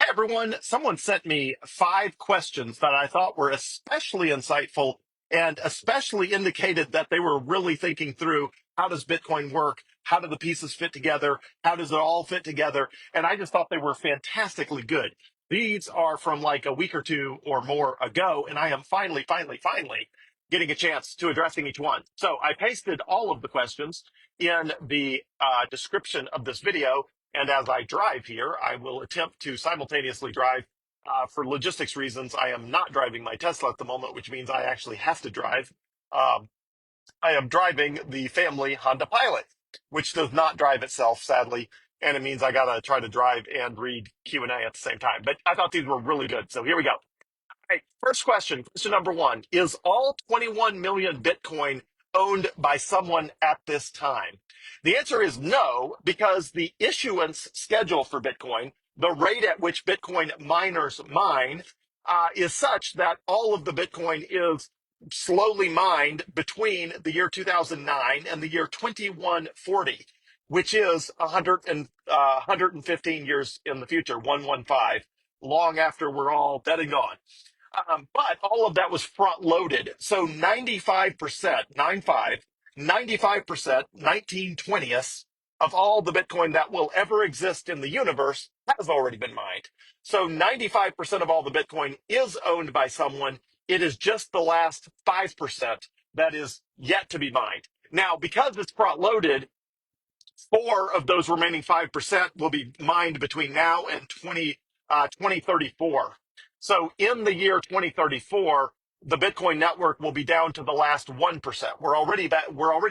everyone. Someone sent me 5 questions that I thought were especially insightful and especially indicated that they were really thinking through how does Bitcoin work? How do the pieces fit together? How does it all fit together? And I just thought they were fantastically good. These are from like a week or two or more ago, and I am finally getting a chance to addressing each one. So I pasted all of the questions in the description of this video. And as I drive here, I will attempt to simultaneously drive. For logistics reasons, I am not driving my Tesla at the moment, which means I actually have to drive. Um, I am driving the family Honda Pilot, which does not drive itself, sadly, and it means I gotta try to drive and read Q&A at the same time. But I thought these were really good, so here we go. Right, first question, question number one. Is all 21 million Bitcoin owned by someone at this time? The answer is no, because the issuance schedule for Bitcoin, the rate at which Bitcoin miners mine, is such that all of the Bitcoin is slowly mined between the year 2009 and the year 2140, which is 115 years in the future, 115, long after we're all dead and gone. But all of that was front loaded. So 95%, 95%, 19/20ths of all the Bitcoin that will ever exist in the universe has already been mined. So 95% of all the Bitcoin is owned by someone. It is just the last 5% that is yet to be mined. Now, because it's front loaded, four of those remaining 5% will be mined between now and 2034. So in the year 2034, the Bitcoin network will be down to the last 1%. We're already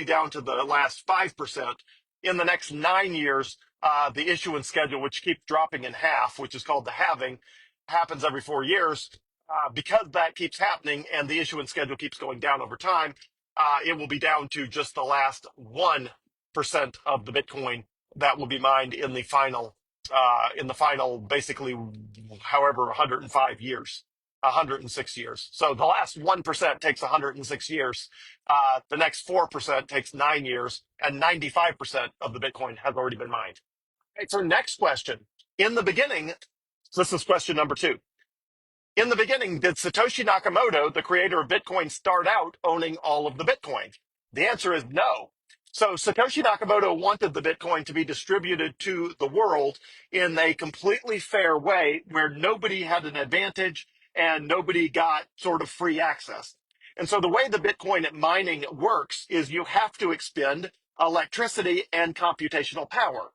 down to the last 5%. In the next 9 years, the issuance schedule, which keeps dropping in half, which is called the halving, happens every 4 years. Because that keeps happening and the issuance schedule keeps going down over time, it will be down to just the last 1% of the Bitcoin that will be mined in the final basically however 105 years, 106 years. So the last 1% takes 106 years. The next 4% takes 9 years, and 95% of the Bitcoin has already been mined. All right, so next question. In the beginning, this is question number two. In the beginning, did Satoshi Nakamoto, the creator of Bitcoin, start out owning all of the Bitcoin? The answer is no. So Satoshi Nakamoto wanted the Bitcoin to be distributed to the world in a completely fair way where nobody had an advantage and nobody got sort of free access. And so the way the Bitcoin mining works is you have to expend electricity and computational power.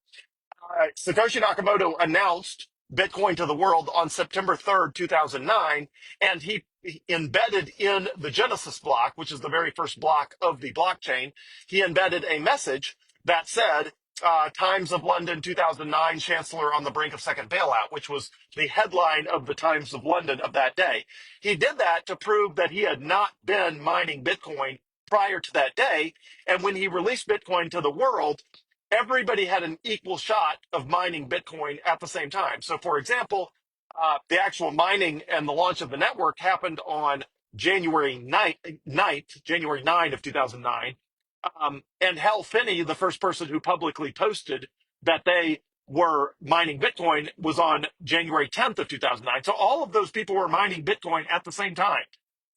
Satoshi Nakamoto announced Bitcoin to the world on September 3rd, 2009, and he embedded in the Genesis block, which is the very first block of the blockchain, he embedded a message that said, Times of London 2009, Chancellor on the brink of second bailout, which was the headline of the Times of London of that day. He did that to prove that he had not been mining Bitcoin prior to that day. And when he released Bitcoin to the world, everybody had an equal shot of mining Bitcoin at the same time. So, for example, the actual mining and the launch of the network happened on January 9th, January 9 of 2009. And Hal Finney, the first person who publicly posted that they were mining Bitcoin, was on January 10th of 2009. So all of those people were mining Bitcoin at the same time.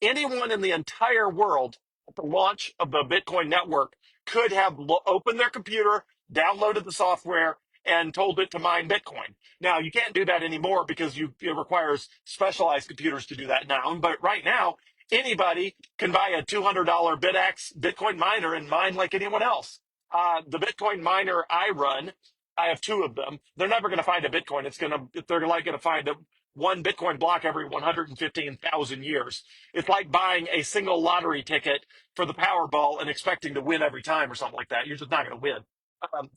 Anyone in the entire world at the launch of the Bitcoin network could have opened their computer, downloaded the software, and told it to mine Bitcoin. Now, you can't do that anymore because it requires specialized computers to do that now. But right now, anybody can buy a $200 BitX Bitcoin miner and mine like anyone else. The Bitcoin miner I run, I have two of them. They're never going to find a Bitcoin. They're like going to find one Bitcoin block every 115,000 years. It's like buying a single lottery ticket for the Powerball and expecting to win every time or something like that. You're just not going to win.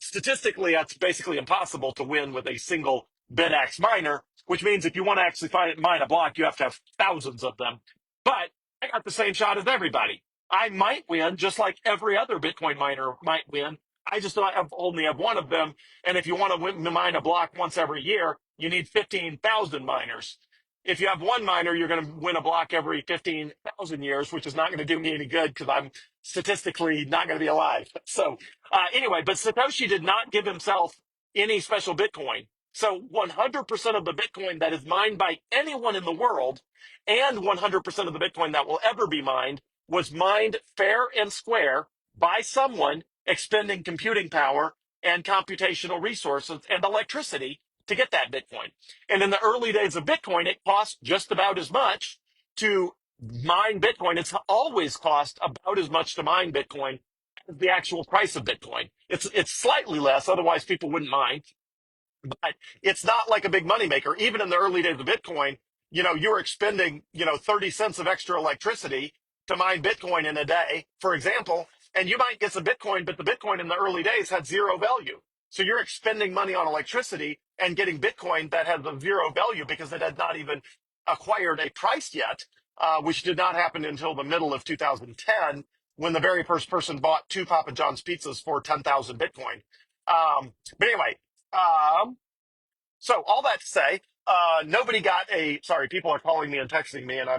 Statistically, that's basically impossible to win with a single BitX miner, which means if you want to actually mine a block, you have to have thousands of them. But I got the same shot as everybody. I might win just like every other Bitcoin miner might win. I just only have one of them. And if you want to mine a block once every year, you need 15,000 miners. If you have one miner, you're going to win a block every 15,000 years, which is not going to do me any good because I'm statistically not going to be alive. So anyway, but Satoshi did not give himself any special Bitcoin. So 100% of the Bitcoin that is mined by anyone in the world and 100% of the Bitcoin that will ever be mined was mined fair and square by someone expending computing power and computational resources and electricity to get that Bitcoin. And in the early days of Bitcoin, it cost just about as much to mine Bitcoin. It's always cost about as much to mine Bitcoin as the actual price of Bitcoin. It's slightly less, otherwise people wouldn't mine, but it's not like a big moneymaker. Even in the early days of Bitcoin, you're expending, 30 cents of extra electricity to mine Bitcoin in a day, for example, and you might get some Bitcoin, but the Bitcoin in the early days had zero value. So you're expending money on electricity and getting Bitcoin that has a zero value because it had not even acquired a price yet, which did not happen until the middle of 2010 when the very first person bought two Papa John's pizzas for 10,000 Bitcoin. But anyway, um, so all that to say, nobody got sorry, people are calling me and texting me, and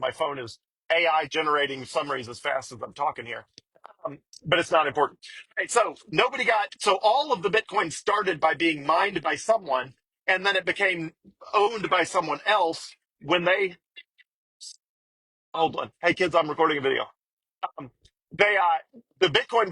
my phone is AI generating summaries as fast as I'm talking here. But it's not important. Right, so all of the Bitcoin started by being mined by someone, and then it became owned by someone else when hold on. Hey kids, I'm recording a video. Um, they the Bitcoin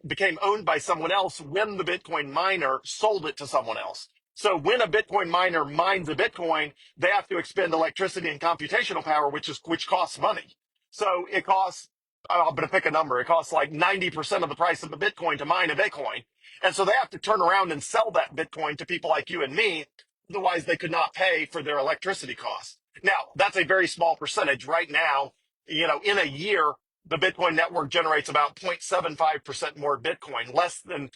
became owned by someone else when the Bitcoin miner sold it to someone else. So when a Bitcoin miner mines a Bitcoin, they have to expend electricity and computational power, which costs money. So it costs. I'm going to pick a number. It costs like 90% of the price of a Bitcoin to mine a Bitcoin, and so they have to turn around and sell that Bitcoin to people like you and me. Otherwise, they could not pay for their electricity costs. Now, that's a very small percentage right now. In a year, the Bitcoin network generates about 0.75% more Bitcoin, less than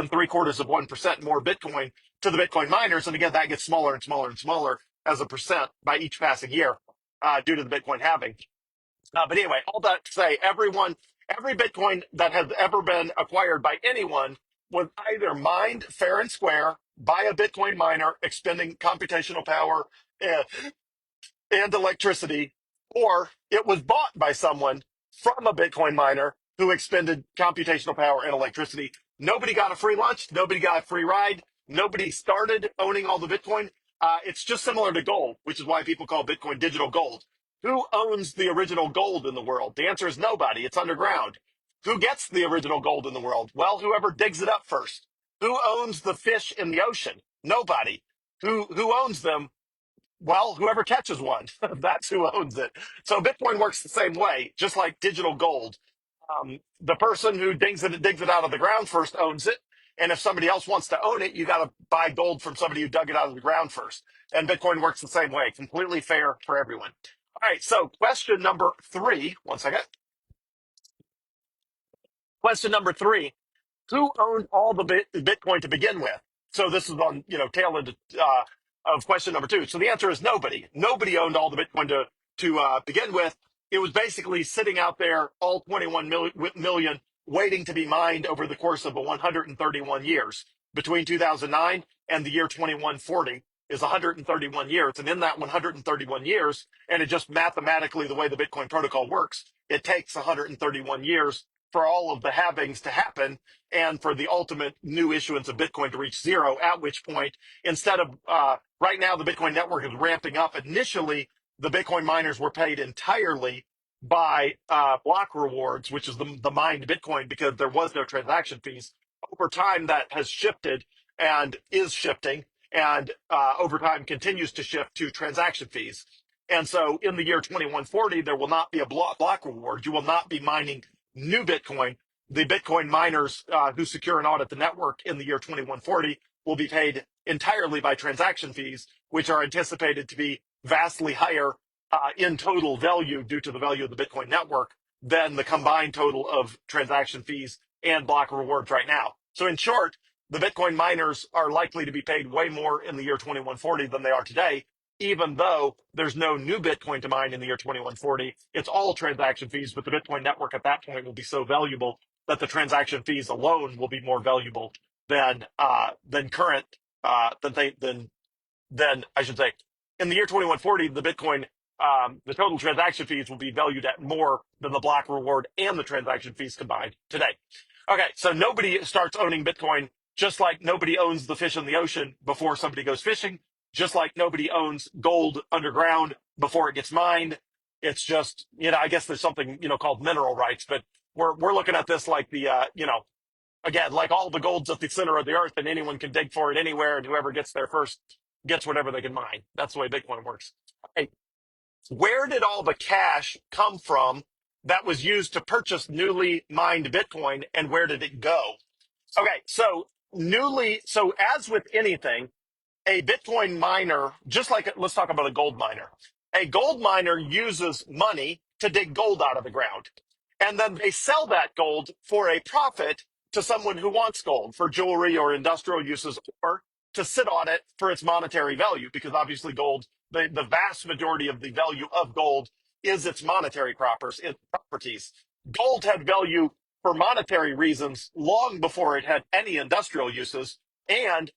three quarters of 1% more Bitcoin to the Bitcoin miners. And again, that gets smaller and smaller and smaller as a percent by each passing year, due to the Bitcoin halving. But anyway, all that to say, every Bitcoin that has ever been acquired by anyone was either mined fair and square by a Bitcoin miner expending computational power, uh, and electricity, or it was bought by someone from a Bitcoin miner who expended computational power and electricity. Nobody got a free lunch. Nobody got a free ride. Nobody started owning all the Bitcoin. It's just similar to gold, which is why people call Bitcoin digital gold. Who owns the original gold in the world? The answer is nobody. It's underground. Who gets the original gold in the world? Well, whoever digs it up first. Who owns the fish in the ocean? Nobody. Who owns them? Well, whoever catches one, that's who owns it. So Bitcoin works the same way, just like digital gold. The person who digs it out of the ground first owns it. And if somebody else wants to own it, you got to buy gold from somebody who dug it out of the ground first. And Bitcoin works the same way, completely fair for everyone. All right. So question number three, one second. Question number three: who owned all the Bitcoin to begin with? So this is on, tail end of question number two. So the answer is nobody. Nobody owned all the Bitcoin to begin with. It was basically sitting out there, all 21 million, waiting to be mined over the course of 131 years. Between 2009 and the year 2140 is 131 years. And in that 131 years, and it just mathematically, the way the Bitcoin protocol works, it takes 131 years for all of the halvings to happen and for the ultimate new issuance of Bitcoin to reach zero, at which point, instead of right now, the Bitcoin network is ramping up. Initially, the Bitcoin miners were paid entirely by block rewards, which is the mined Bitcoin, because there was no transaction fees. Over time, that has shifted and is shifting, and over time continues to shift to transaction fees. And so in the year 2140, there will not be a block reward. You will not be mining new Bitcoin. The Bitcoin miners who secure and audit the network in the year 2140 will be paid entirely by transaction fees, which are anticipated to be vastly higher in total value due to the value of the Bitcoin network than the combined total of transaction fees and block rewards right now. So in short, the Bitcoin miners are likely to be paid way more in the year 2140 than they are today, even though there's no new Bitcoin to mine in the year 2140. It's all transaction fees, but the Bitcoin network at that point will be so valuable that the transaction fees alone will be more valuable than current than I should say, in the year 2140, the Bitcoin, the total transaction fees will be valued at more than the block reward and the transaction fees combined today. Okay, so nobody starts owning Bitcoin just like nobody owns the fish in the ocean before somebody goes fishing, just like nobody owns gold underground before it gets mined. It's just, I guess there's something, called mineral rights, but we're looking at this like again, like all the gold's at the center of the earth and anyone can dig for it anywhere, and whoever gets there first gets whatever they can mine. That's the way Bitcoin works. Hey, where did all the cash come from that was used to purchase newly mined Bitcoin, and where did it go? Okay, so as with anything, a Bitcoin miner, just like let's talk about a gold miner. A gold miner uses money to dig gold out of the ground. And then they sell that gold for a profit to someone who wants gold for jewelry or industrial uses, or to sit on it for its monetary value, because obviously gold, the vast majority of the value of gold is its monetary properties. Gold had value for monetary reasons long before it had any industrial uses, and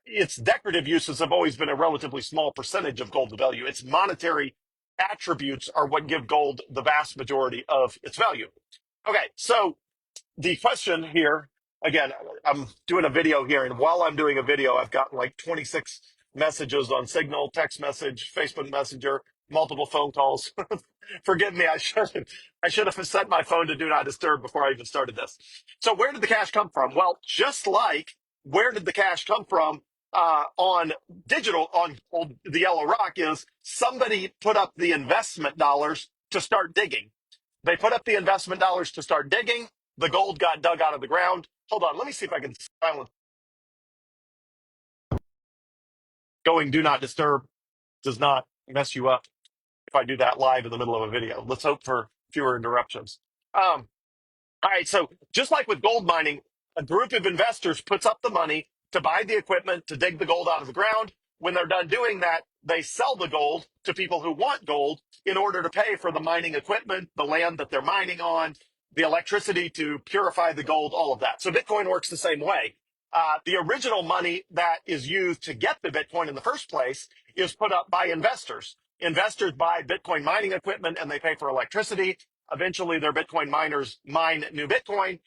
its decorative uses have always been a relatively small percentage of gold value. Its monetary attributes are what give gold the vast majority of its value. Okay, so the question here, again, I'm doing a video here, and while I'm doing a video, I've got like 26 messages on Signal, text message, Facebook Messenger, multiple phone calls. Forgive me, I should have set my phone to do not disturb before I even started this. So where did the cash come from? Well, just like where did the cash come from on digital, on the Yellow Rock, is somebody put up the investment dollars to start digging. They put up the investment dollars to start digging. The gold got dug out of the ground. Hold on, let me see if I can silence. Going do not disturb does not mess you up if I do that live in the middle of a video. Let's hope for fewer interruptions. Um, All right, so just like with gold mining, a group of investors puts up the money to buy the equipment to dig the gold out of the ground. When they're done doing that, they sell the gold to people who want gold in order to pay for the mining equipment, the land that they're mining on, the electricity to purify the gold, all of that. So Bitcoin works the same way. The original money that is used to get the Bitcoin in the first place is put up by investors. Investors buy Bitcoin mining equipment and they pay for electricity. Eventually, their Bitcoin miners mine new Bitcoin.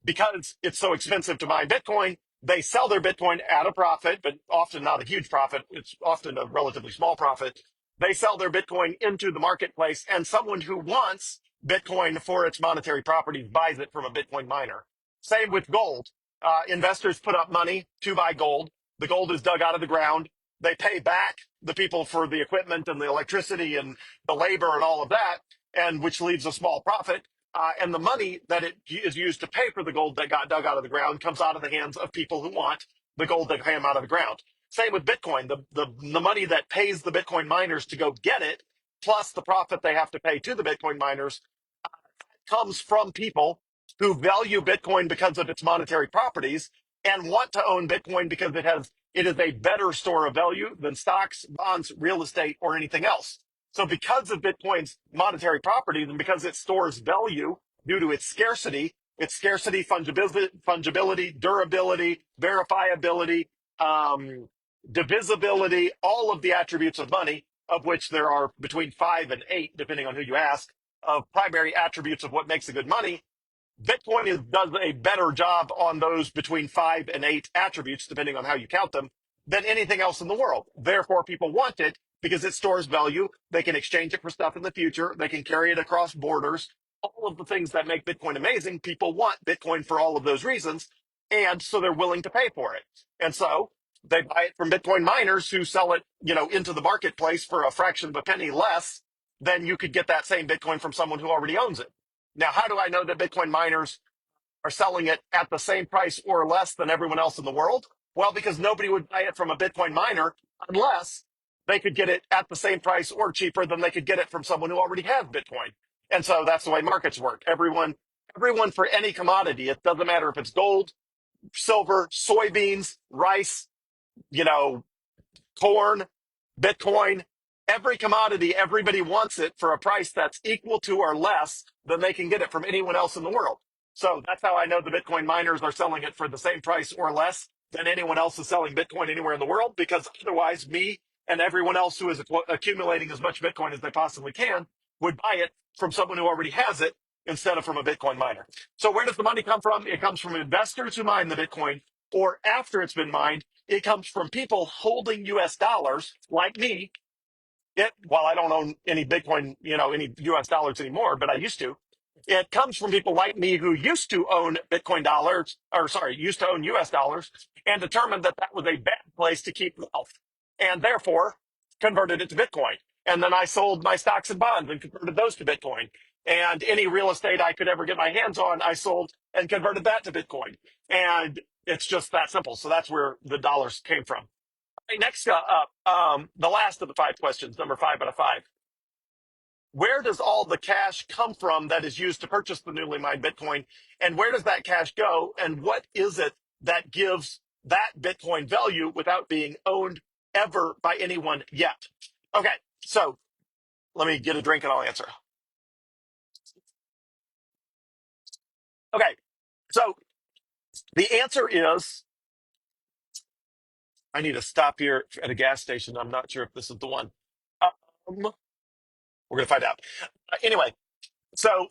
Because it's so expensive to mine Bitcoin, they sell their Bitcoin at a profit, but often not a huge profit. It's often a relatively small profit. They sell their Bitcoin into the marketplace, and someone who wants Bitcoin for its monetary properties buys it from a Bitcoin miner. Same with gold. Investors put up money to buy gold. The gold is dug out of the ground. They pay back the people for the equipment and the electricity and the labor and all of that, and which leaves a small profit. And the money that it is used to pay for the gold that got dug out of the ground comes out of the hands of people who want the gold that came out of the ground. Same with Bitcoin. The money that pays the Bitcoin miners to go get it, plus the profit they have to pay to the Bitcoin miners, comes from people who value Bitcoin because of its monetary properties and want to own Bitcoin because it is a better store of value than stocks, bonds, real estate, or anything else. So because of Bitcoin's monetary properties and because it stores value due to its scarcity, fungibility, durability, verifiability, divisibility, all of the attributes of money, of which there are between 5 and 8, depending on who you ask, of primary attributes of what makes a good money. Bitcoin does a better job on those between 5 and 8 attributes, depending on how you count them, than anything else in the world. Therefore, people want it because it stores value. They can exchange it for stuff in the future. They can carry it across borders. All of the things that make Bitcoin amazing, people want Bitcoin for all of those reasons. And so they're willing to pay for it. And so they buy it from Bitcoin miners who sell it, into the marketplace for a fraction of a penny less than you could get that same Bitcoin from someone who already owns it. Now, how do I know that Bitcoin miners are selling it at the same price or less than everyone else in the world? Well, because nobody would buy it from a Bitcoin miner unless they could get it at the same price or cheaper than they could get it from someone who already has Bitcoin. And so that's the way markets work. Everyone for any commodity, it doesn't matter if it's gold, silver, soybeans, rice, you know, corn, Bitcoin, every commodity, everybody wants it for a price that's equal to or less than they can get it from anyone else in the world. So that's how I know the Bitcoin miners are selling it for the same price or less than anyone else is selling Bitcoin anywhere in the world, because otherwise me and everyone else who is accumulating as much Bitcoin as they possibly can would buy it from someone who already has it instead of from a Bitcoin miner. So where does the money come from? It comes from investors who mine the Bitcoin or after it's been mined, it comes from people holding US dollars like me. Well, I don't own any Bitcoin, any US dollars anymore, but I used to. It comes from people like me who used to own Bitcoin dollars, or sorry, used to own US dollars, and determined that that was a bad place to keep wealth, and therefore converted it to Bitcoin. And then I sold my stocks and bonds and converted those to Bitcoin. And any real estate I could ever get my hands on, I sold and converted that to Bitcoin. And it's just that simple. So that's where the dollars came from. Hey, next up, the last of the five questions, number 5 out of 5. Where does all the cash come from that is used to purchase the newly mined Bitcoin? And where does that cash go? And what is it that gives that Bitcoin value without being owned ever by anyone yet? Okay, so let me get a drink and I'll answer. Okay, so the answer is I need to stop here at a gas station. I'm not sure if this is the one. We're going to find out. Anyway, so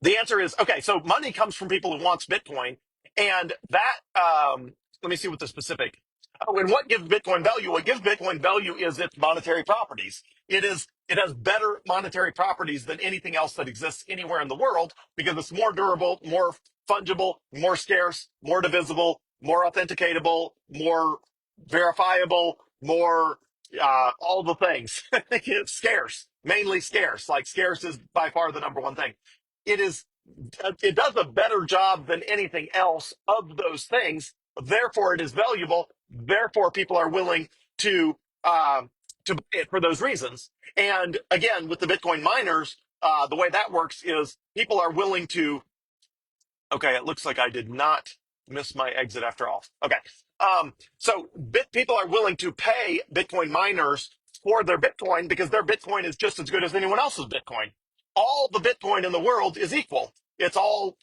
the answer is okay. So money comes from people who wants Bitcoin, and that let me see what the specific. Oh, and what gives Bitcoin value? What gives Bitcoin value is its monetary properties. It has better monetary properties than anything else that exists anywhere in the world because it's more durable, more fungible, more scarce, more divisible, more authenticatable, more verifiable, more all the things. It's scarce, mainly scarce. Like scarce is by far the number one thing. It is it does a better job than anything else of those things. Therefore, it is valuable. Therefore, people are willing to buy it for those reasons. And again, with the Bitcoin miners, the way that works is people are willing to. Okay, it looks like I did not miss my exit after all. Okay, so people are willing to pay Bitcoin miners for their Bitcoin because their Bitcoin is just as good as anyone else's Bitcoin. All the Bitcoin in the world is equal. It's all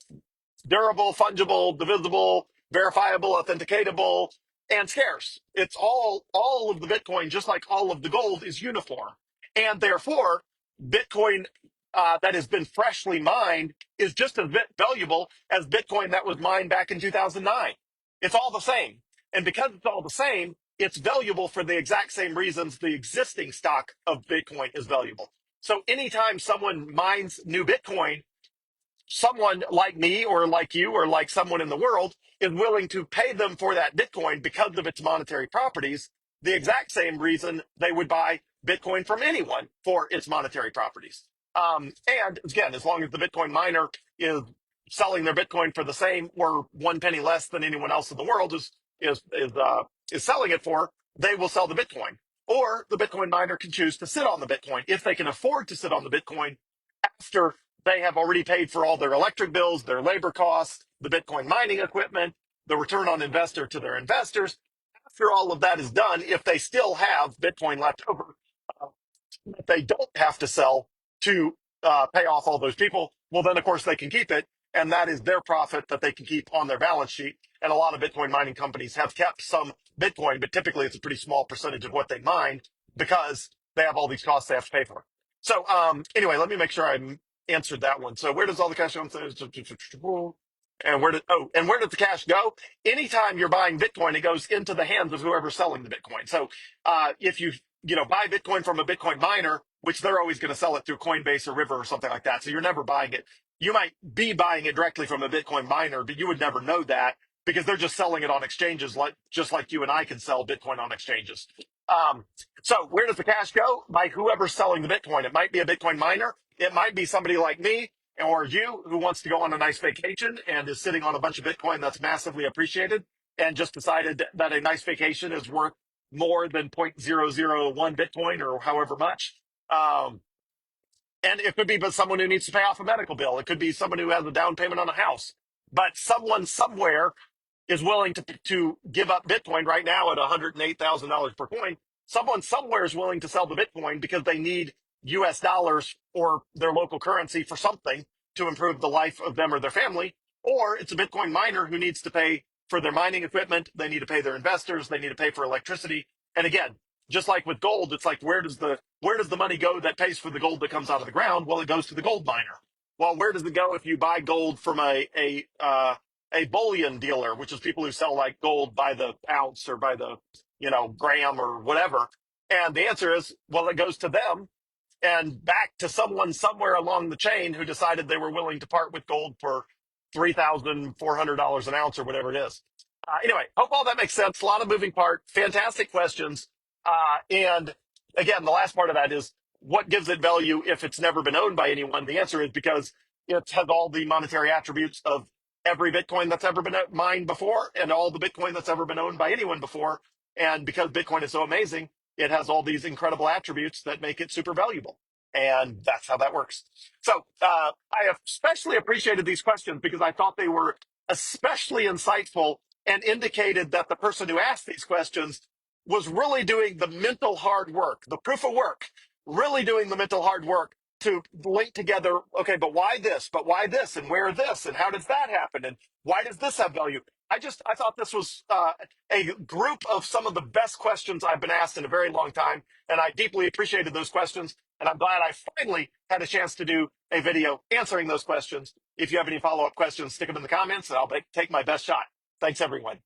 durable, fungible, divisible, verifiable, authenticatable, and scarce. It's all of the Bitcoin, just like all of the gold, is uniform, and therefore Bitcoin that has been freshly mined is just as valuable as Bitcoin that was mined back in 2009. It's all the same, and because it's all the same, it's valuable for the exact same reasons the existing stock of Bitcoin is valuable. So anytime someone mines new Bitcoin, someone like me or like you or like someone in the world is willing to pay them for that Bitcoin because of its monetary properties, the exact same reason they would buy Bitcoin from anyone for its monetary properties. And again, as long as the Bitcoin miner is selling their Bitcoin for the same or 1 penny less than anyone else in the world is selling it for, they will sell the Bitcoin. Or the Bitcoin miner can choose to sit on the Bitcoin if they can afford to sit on the Bitcoin after they have already paid for all their electric bills, their labor costs, the Bitcoin mining equipment, the return on investor to their investors. After all of that is done, if they still have Bitcoin left over, uh, that they don't have to sell to pay off all those people, well, then of course they can keep it. And that is their profit that they can keep on their balance sheet. And a lot of Bitcoin mining companies have kept some Bitcoin, but typically it's a pretty small percentage of what they mine because they have all these costs they have to pay for. So anyway, let me make sure I answered that one. So where does all the cash go? And where does the cash go? Anytime you're buying Bitcoin, it goes into the hands of whoever's selling the Bitcoin. So if you buy Bitcoin from a Bitcoin miner, which they're always going to sell it through Coinbase or River or something like that. So you're never buying it. You might be buying it directly from a Bitcoin miner, but you would never know that because they're just selling it on exchanges, like just like you and I can sell Bitcoin on exchanges. Um, so where does the cash go? By whoever's selling the Bitcoin. It might be a Bitcoin miner. It might be somebody like me or you who wants to go on a nice vacation and is sitting on a bunch of Bitcoin that's massively appreciated and just decided that a nice vacation is worth more than 0.001 Bitcoin or however much. Um, and it could be but someone who needs to pay off a medical bill. It could be someone who has a down payment on a house. But someone somewhere is willing to give up Bitcoin right now at $108,000 per coin. Someone somewhere is willing to sell the Bitcoin because they need US dollars or their local currency for something to improve the life of them or their family. Or it's a Bitcoin miner who needs to pay for their mining equipment. They need to pay their investors. They need to pay for electricity. And again, just like with gold, it's like where does the money go that pays for the gold that comes out of the ground? Well, it goes to the gold miner. Well, where does it go if you buy gold from a bullion dealer, which is people who sell like gold by the ounce or by the, gram or whatever? And the answer is, well, it goes to them and back to someone somewhere along the chain who decided they were willing to part with gold for $3,400 an ounce or whatever it is. Anyway, hope all that makes sense. A lot of moving part, fantastic questions. And again, the last part of that is what gives it value if it's never been owned by anyone? The answer is because it has all the monetary attributes of every Bitcoin that's ever been mined before and all the Bitcoin that's ever been owned by anyone before. And because Bitcoin is so amazing, it has all these incredible attributes that make it super valuable. And that's how that works. So I especially appreciated these questions because I thought they were especially insightful and indicated that the person who asked these questions was really doing the mental hard work, the proof of work, really doing the mental hard work to link together, okay, but why this? But why this? And where this? And how does that happen? And why does this have value? I thought this was a group of some of the best questions I've been asked in a very long time. And I deeply appreciated those questions. And I'm glad I finally had a chance to do a video answering those questions. If you have any follow-up questions, stick them in the comments and I'll take my best shot. Thanks, everyone.